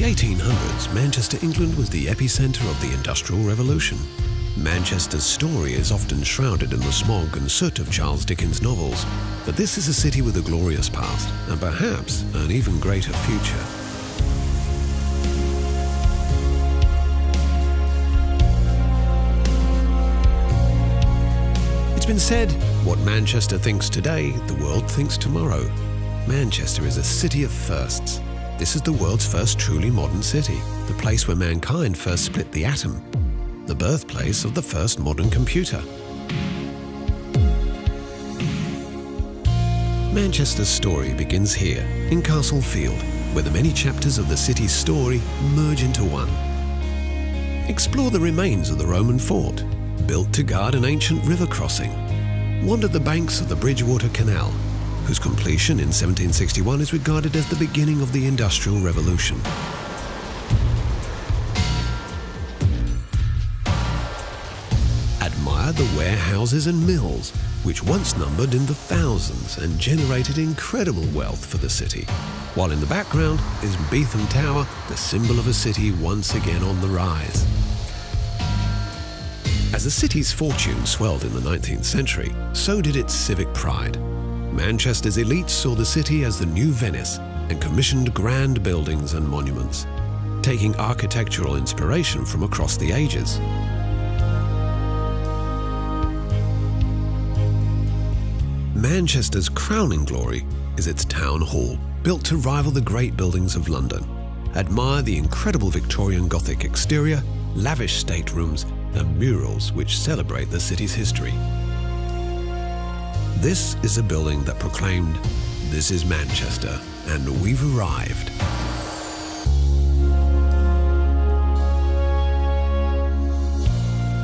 1800s, Manchester, England was the epicentre of the Industrial Revolution. Manchester's story is often shrouded in the smog and soot of Charles Dickens' novels, but this is a city with a glorious past and perhaps an even greater future. It's been said, what Manchester thinks today, the world thinks tomorrow. Manchester is a city of firsts. This is the world's first truly modern city, the place where mankind first split the atom, the birthplace of the first modern computer. Manchester's story begins here, in Castle Field, where the many chapters of the city's story merge into one. Explore the remains of the Roman fort, built to guard an ancient river crossing. Wander the banks of the Bridgewater Canal, whose completion in 1761 is regarded as the beginning of the Industrial Revolution. Admire the warehouses and mills, which once numbered in the thousands and generated incredible wealth for the city, while in the background is Beetham Tower, the symbol of a city once again on the rise. As the city's fortune swelled in the 19th century, so did its civic pride. Manchester's elites saw the city as the new Venice and commissioned grand buildings and monuments, taking architectural inspiration from across the ages. Manchester's crowning glory is its town hall, built to rival the great buildings of London. Admire the incredible Victorian Gothic exterior, lavish staterooms, and murals which celebrate the city's history. This is a building that proclaimed, "This is Manchester, and we've arrived."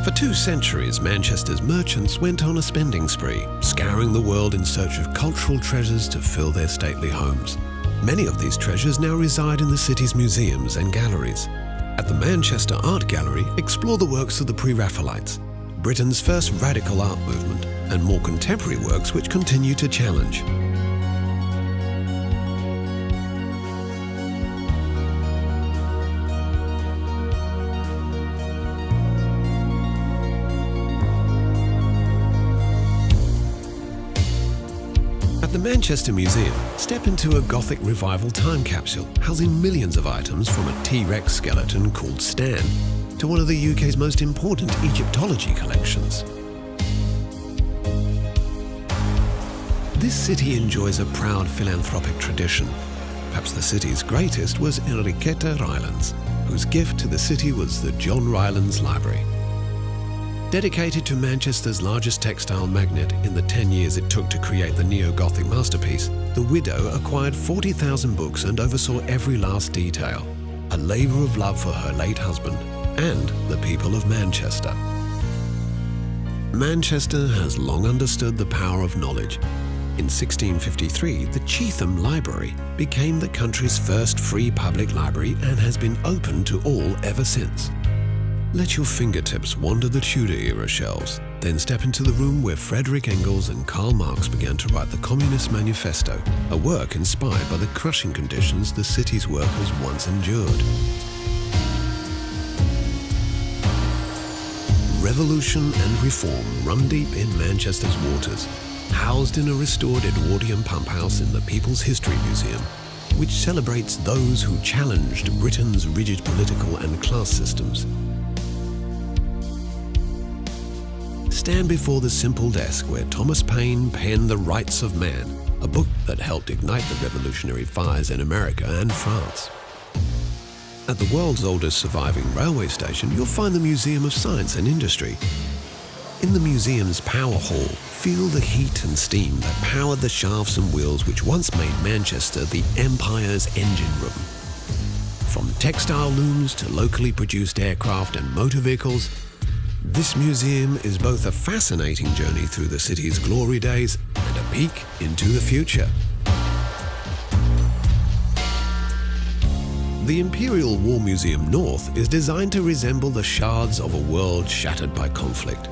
For 2 centuries, Manchester's merchants went on a spending spree, scouring the world in search of cultural treasures to fill their stately homes. Many of these treasures now reside in the city's museums and galleries. At the Manchester Art Gallery, explore the works of the Pre-Raphaelites, Britain's first radical art movement, and more contemporary works which continue to challenge. At the Manchester Museum, step into a Gothic Revival time capsule housing millions of items from a T-Rex skeleton called Stan to one of the UK's most important Egyptology collections. This city enjoys a proud philanthropic tradition. Perhaps the city's greatest was Enriqueta Rylands, whose gift to the city was the John Rylands Library. Dedicated to Manchester's largest textile magnet in the 10 years it took to create the neo-Gothic masterpiece, the widow acquired 40,000 books and oversaw every last detail, a labour of love for her late husband and the people of Manchester. Manchester has long understood the power of knowledge. In 1653, the Cheetham Library became the country's first free public library and has been open to all ever since. Let your fingertips wander the Tudor-era shelves, then step into the room where Frederick Engels and Karl Marx began to write the Communist Manifesto, a work inspired by the crushing conditions the city's workers once endured. Revolution and reform run deep in Manchester's waters, housed in a restored Edwardian pump house in the People's History Museum, which celebrates those who challenged Britain's rigid political and class systems. Stand before the simple desk where Thomas Paine penned The Rights of Man, a book that helped ignite the revolutionary fires in America and France. At the world's oldest surviving railway station, you'll find the Museum of Science and Industry. In the museum's power hall, feel the heat and steam that powered the shafts and wheels which once made Manchester the Empire's engine room. From textile looms to locally produced aircraft and motor vehicles, this museum is both a fascinating journey through the city's glory days and a peek into the future. The Imperial War Museum North is designed to resemble the shards of a world shattered by conflict.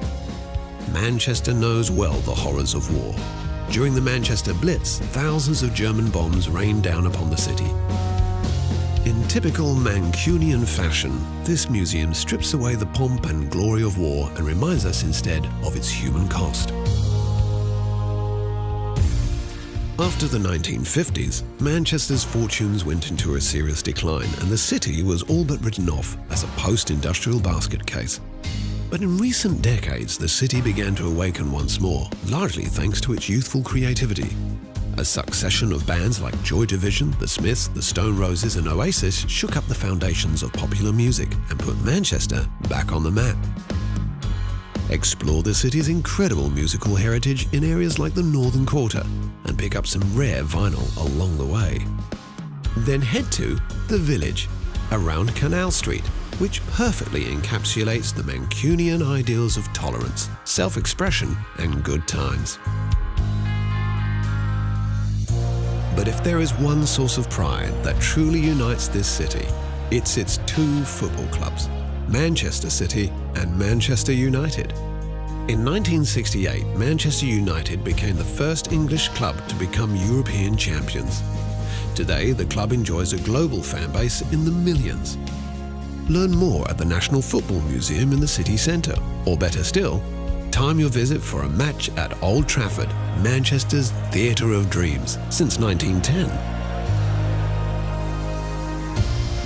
Manchester knows well the horrors of war. During the Manchester Blitz, thousands of German bombs rained down upon the city. In typical Mancunian fashion, this museum strips away the pomp and glory of war and reminds us instead of its human cost. After the 1950s, Manchester's fortunes went into a serious decline and the city was all but written off as a post-industrial basket case. But in recent decades, the city began to awaken once more, largely thanks to its youthful creativity. A succession of bands like Joy Division, The Smiths, The Stone Roses and Oasis shook up the foundations of popular music and put Manchester back on the map. Explore the city's incredible musical heritage in areas like the Northern Quarter and pick up some rare vinyl along the way. Then head to The Village, around Canal Street, which perfectly encapsulates the Mancunian ideals of tolerance, self-expression and good times. But if there is one source of pride that truly unites this city, it's its two football clubs, Manchester City and Manchester United. In 1968, Manchester United became the first English club to become European champions. Today, the club enjoys a global fan base in the millions. Learn more at the National Football Museum in the city centre, or better still, time your visit for a match at Old Trafford, Manchester's Theatre of Dreams, since 1910.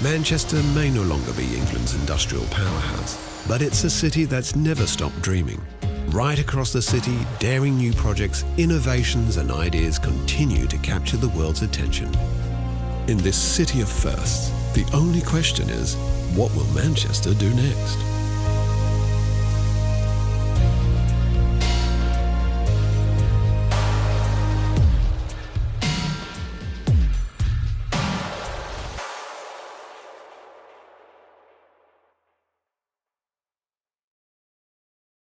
Manchester may no longer be England's industrial powerhouse, but it's a city that's never stopped dreaming. Right across the city, daring new projects, innovations and ideas continue to capture the world's attention. In this city of firsts, the only question is, what will Manchester do next?